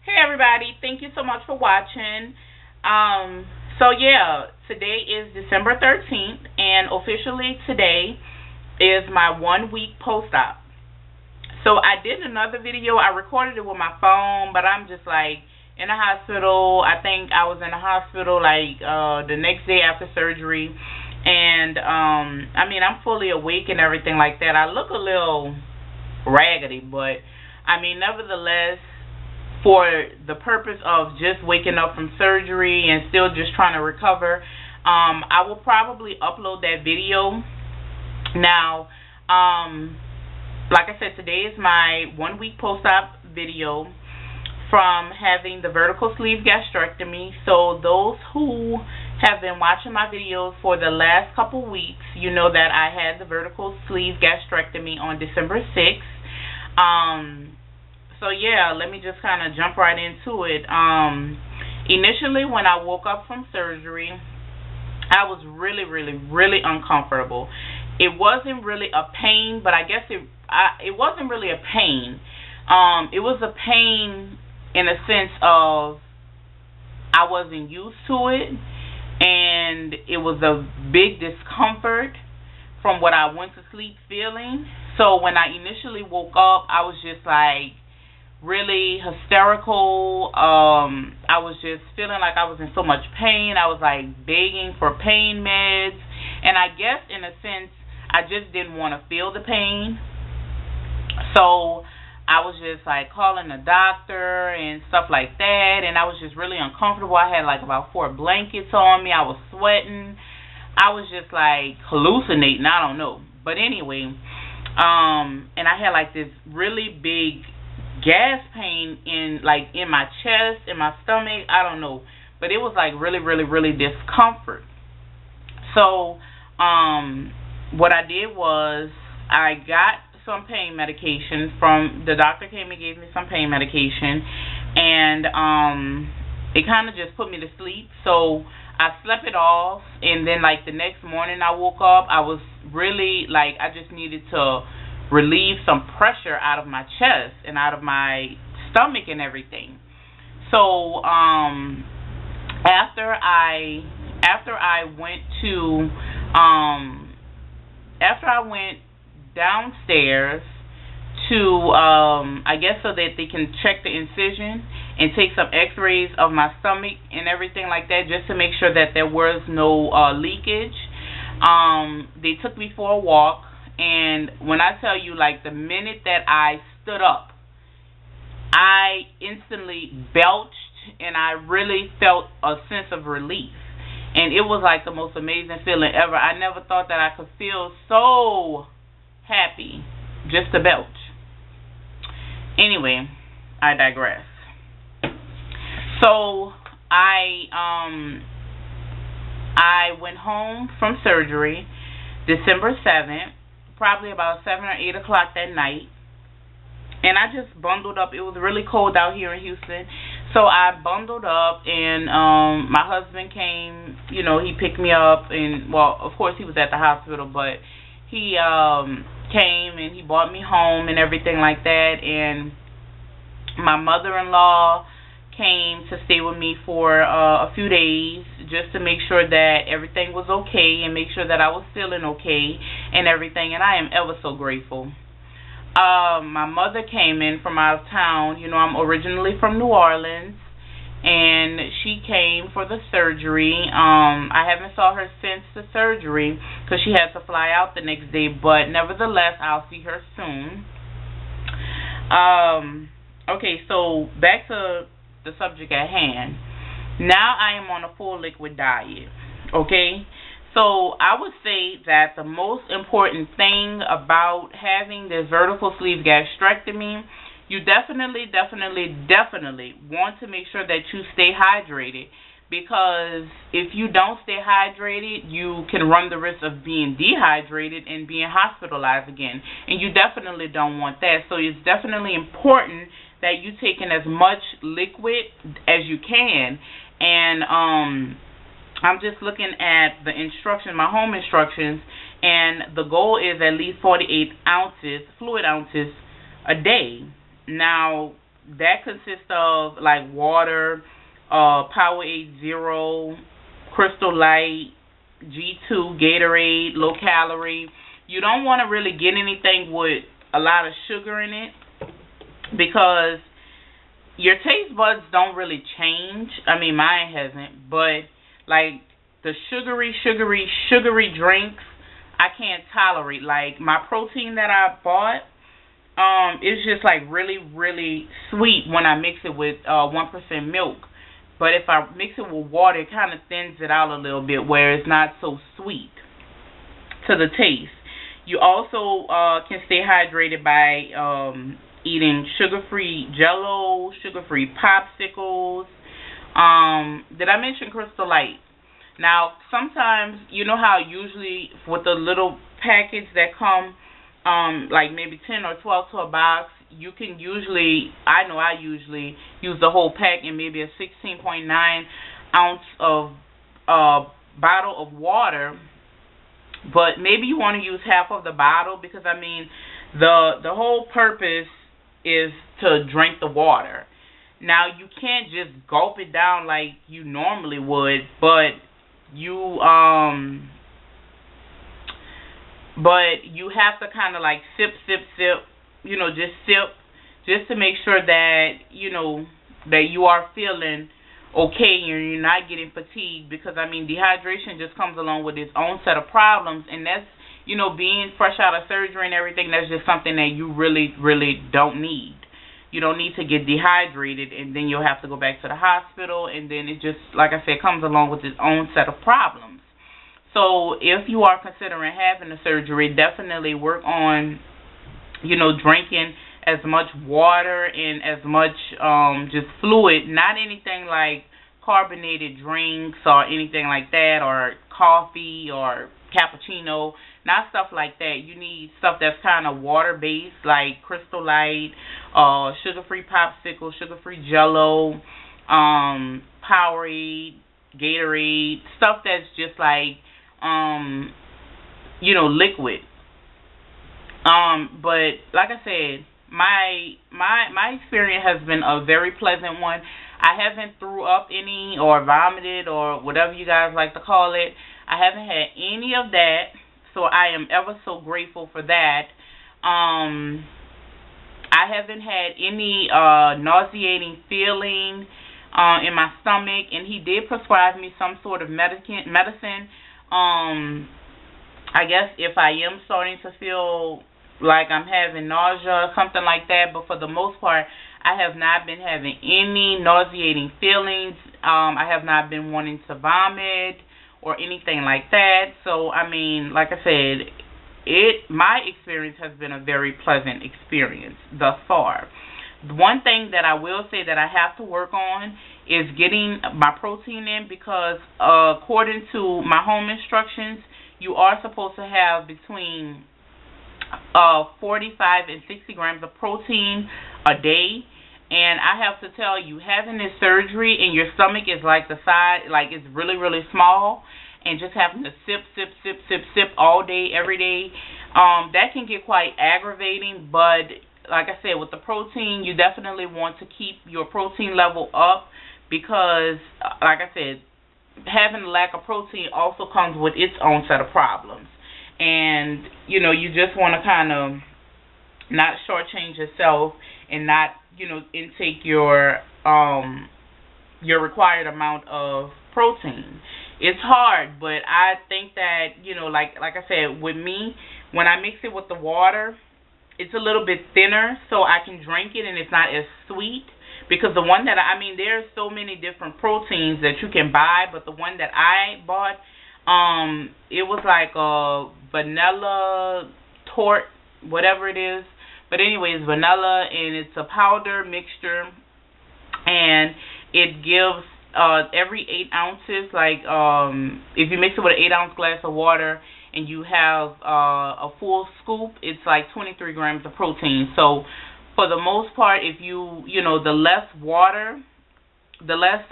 Hey everybody, thank you so much for watching. Today is December 13th, and officially today is my 1 week post-op. So I did another video. I recorded it with my phone, but I'm just like in the hospital. I think I was in the hospital the next day after surgery, and I'm fully awake and everything like that. I look a little raggedy, but nevertheless, for the purpose of just waking up from surgery and still just trying to recover, I will probably upload that video. Now, like I said, today is my 1 week post-op video from having the vertical sleeve gastrectomy. So those who have been watching my videos for the last couple weeks, you know that I had the vertical sleeve gastrectomy on December 6th. Let me just kind of jump right into it. Initially, when I woke up from surgery, I was really, really, really uncomfortable. It wasn't really a pain, but I guess it wasn't really a pain. It was a pain in a sense of I wasn't used to it, and it was a big discomfort from what I went to sleep feeling. So when I initially woke up, I was just like really hysterical. I was just feeling like I was in so much pain. I was like begging for pain meds, and I guess in a sense I just didn't want to feel the pain. So I was just like calling the doctor and stuff like that, and I was just really uncomfortable. I had like about 4 blankets on me. I was sweating. I was just like hallucinating. I don't know. But anyway, and I had like this really big gas pain in my chest, in my stomach. I don't know, but it was like really, really, really discomfort. So what I did was I got some pain medication from the doctor. Came and gave me some pain medication, and it kind of just put me to sleep. So I slept it off, and then like the next morning I woke up, I was really like I just needed to relieve some pressure out of my chest and out of my stomach and everything. So after I went downstairs to I guess so that they can check the incision and take some x-rays of my stomach and everything like that, just to make sure that there was no leakage. They took me for a walk. And when I tell you, like, the minute that I stood up, I instantly belched, and I really felt a sense of relief. And it was like the most amazing feeling ever. I never thought that I could feel so happy just to belch. Anyway, I digress. So I went home from surgery December 7th. Probably about 7 or 8 o'clock that night, and I just bundled up. It was really cold out here in Houston, so I bundled up, and my husband came. You know, he picked me up, and well, of course he was at the hospital, but he came and he brought me home and everything like that. And my mother-in-law came to stay with me for a few days, just to make sure that everything was okay and make sure that I was feeling okay and everything, and I am ever so grateful. My mother came in from out of town. You know, I'm originally from New Orleans, and she came for the surgery. I haven't saw her since the surgery because she had to fly out the next day, but nevertheless, I'll see her soon. Okay, so back to the subject at hand. Now I am on a full liquid diet. Okay, so I would say that the most important thing about having this vertical sleeve gastrectomy, you definitely want to make sure that you stay hydrated, because if you don't stay hydrated, you can run the risk of being dehydrated and being hospitalized again, and you definitely don't want that. So it's definitely important that you take in as much liquid as you can. And I'm just looking at the instructions, my home instructions, and the goal is at least 48 ounces, fluid ounces, a day. Now, that consists of like water, Powerade Zero, Crystal Light, G2, Gatorade, low calorie. You don't want to really get anything with a lot of sugar in it because your taste buds don't really change. I mean, mine hasn't, but like the sugary drinks, I can't tolerate. Like my protein that I bought, it's just like really, really sweet when I mix it with 1% milk. But if I mix it with water, it kind of thins it out a little bit where it's not so sweet to the taste. You also can stay hydrated by eating sugar-free Jello, sugar-free popsicles. Did I mention Crystal Light? Now, sometimes, you know how usually with the little packets that come, like maybe 10 or 12 to a box, you can usually, I know I usually use the whole pack in maybe a 16.9 ounce of bottle of water, but maybe you want to use half of the bottle because, I mean, the whole purpose is to drink the water. Now, you can't just gulp it down like you normally would, but you have to kind of like sip, you know, just sip, just to make sure that, you know, that you are feeling okay and you're not getting fatigued, because, I mean, dehydration just comes along with its own set of problems, and that's, you know, being fresh out of surgery and everything, that's just something that you really, really don't need. You don't need to get dehydrated, and then you'll have to go back to the hospital, and then it just, like I said, comes along with its own set of problems. So if you are considering having a surgery, definitely work on, you know, drinking as much water and as much just fluid, not anything like carbonated drinks or anything like that, or coffee or cappuccino, not stuff like that. You need stuff that's kind of water-based, like Crystal Light, sugar-free popsicle, sugar-free Jello, Powerade, Gatorade, stuff that's just like, you know, liquid. But like I said, my experience has been a very pleasant one. I haven't threw up any or vomited or whatever you guys like to call it. I haven't had any of that, so I am ever so grateful for that. I haven't had any nauseating feeling in my stomach, and he did prescribe me some sort of medicine. I guess if I am starting to feel like I'm having nausea or something like that, but for the most part, I have not been having any nauseating feelings. I have not been wanting to vomit or anything like that. So, I mean, like I said, my experience has been a very pleasant experience thus far. One thing that I will say that I have to work on is getting my protein in, because according to my home instructions, you are supposed to have between 45 and 60 grams of protein a day. And I have to tell you, having this surgery and your stomach is like the size, like it's really, really small, and just having to sip all day, every day, that can get quite aggravating. But like I said, with the protein, you definitely want to keep your protein level up, because, like I said, having a lack of protein also comes with its own set of problems. And, you know, you just want to kind of not shortchange yourself and not, you know, intake your required amount of protein. It's hard, but I think that, you know, like I said, with me, when I mix it with the water, it's a little bit thinner, so I can drink it and it's not as sweet. Because the one that there's so many different proteins that you can buy, but the one that I bought, it was like a vanilla tort, whatever it is. But anyways, vanilla, and it's a powder mixture, and it gives every 8 ounces, like if you mix it with an 8-ounce glass of water and you have a full scoop, it's like 23 grams of protein. So for the most part, if the less water, the less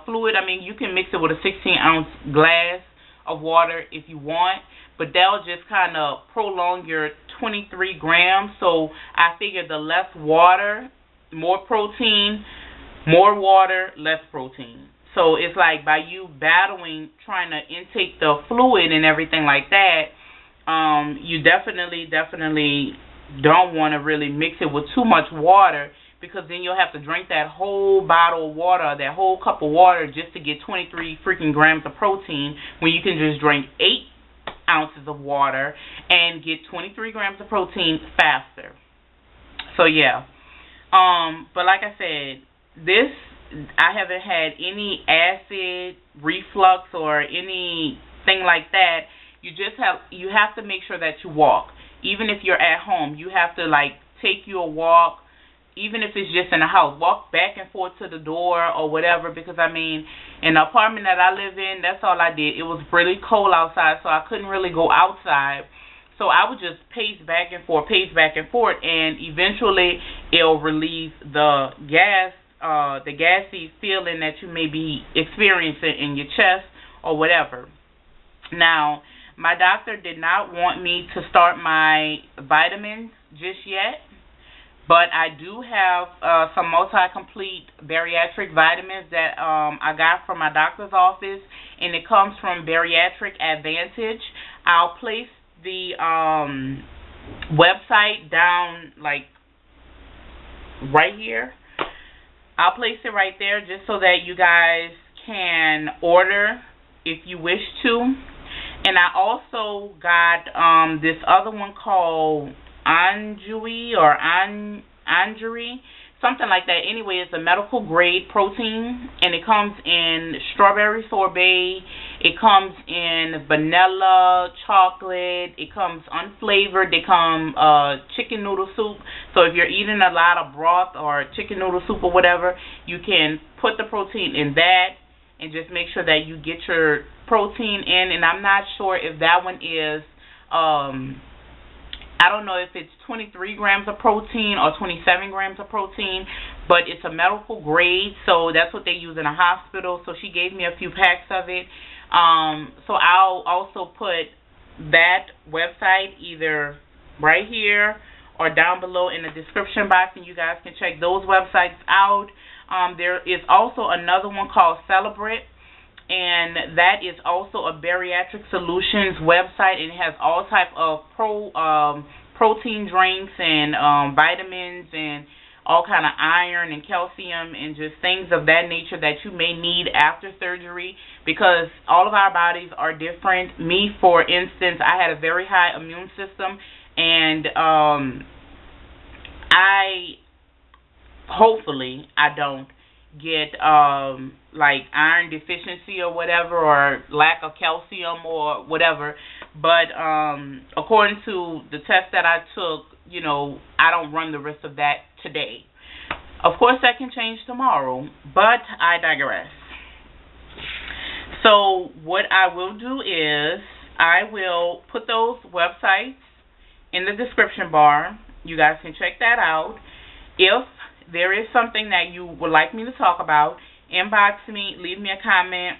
fluid, you can mix it with a 16-ounce glass of water if you want, but that'll just kind of prolong your 23 grams. So I figured the less water more protein, more water, less protein. So it's like by you battling, trying to intake the fluid and everything like that, you definitely don't want to really mix it with too much water, because then you'll have to drink that whole bottle of water, that whole cup of water, just to get 23 freaking grams of protein, when you can just drink 8 ounces of water and get 23 grams of protein faster. So yeah. But like I said, I haven't had any acid reflux or anything like that. You have to make sure that you walk. Even if you're at home, you have to like take you a walk. Even if it's just in the house, walk back and forth to the door or whatever, because I mean, in the apartment that I live in, that's all I did. It was really cold outside, so I couldn't really go outside. So I would just pace back and forth, and eventually it'll relieve the gassy feeling that you may be experiencing in your chest or whatever. Now, my doctor did not want me to start my vitamins just yet, but I do have some multi-complete bariatric vitamins that I got from my doctor's office, and it comes from Bariatric Advantage. I'll place the website down like right here. I'll place it right there just so that you guys can order if you wish to. And I also got this other one called Anjui or Anjuri, something like that. Anyway, it's a medical grade protein, and it comes in strawberry sorbet, it comes in vanilla, chocolate, it comes unflavored, they come chicken noodle soup. So if you're eating a lot of broth or chicken noodle soup or whatever, you can put the protein in that and just make sure that you get your protein in. And I'm not sure if that one is I don't know if it's 23 grams of protein or 27 grams of protein, but it's a medical grade, so that's what they use in a hospital. So she gave me a few packs of it. So I'll also put that website either right here or down below in the description box, and you guys can check those websites out. There is also another one called Celebrate, and that is also a bariatric solutions website, and it has all type of protein drinks and vitamins and all kind of iron and calcium and just things of that nature that you may need after surgery, because all of our bodies are different. Me, for instance, I had a very high immune system, and hopefully I don't get like iron deficiency or whatever, or lack of calcium or whatever. But according to the test that I took, you know, I don't run the risk of that today. Of course, that can change tomorrow, but I digress. So what I will do is I will put those websites in the description bar. You guys can check that out. If there is something that you would like me to talk about, inbox me, leave me a comment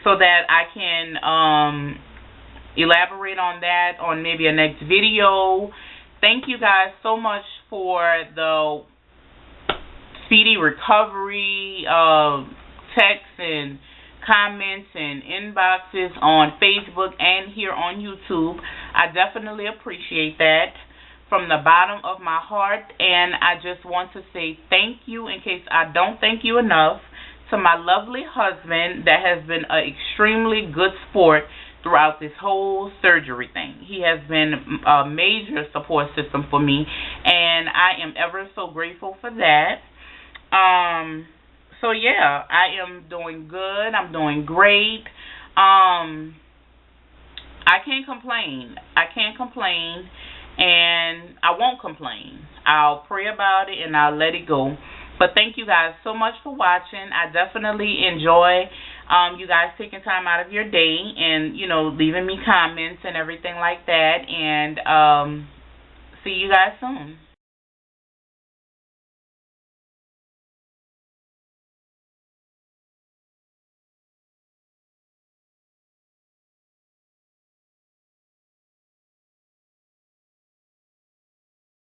so that I can elaborate on that on maybe a next video. Thank you guys so much for the speedy recovery of texts and comments and inboxes on Facebook and here on YouTube. I definitely appreciate that from the bottom of my heart, and I just want to say thank you, in case I don't thank you enough, to my lovely husband that has been an extremely good sport throughout this whole surgery thing. He has been a major support system for me, and I am ever so grateful for that. So yeah, I am doing good. I'm doing great. I can't complain. And I won't complain. I'll pray about it and I'll let it go. But thank you guys so much for watching. I definitely enjoy you guys taking time out of your day and, you know, leaving me comments and everything like that. And see you guys soon.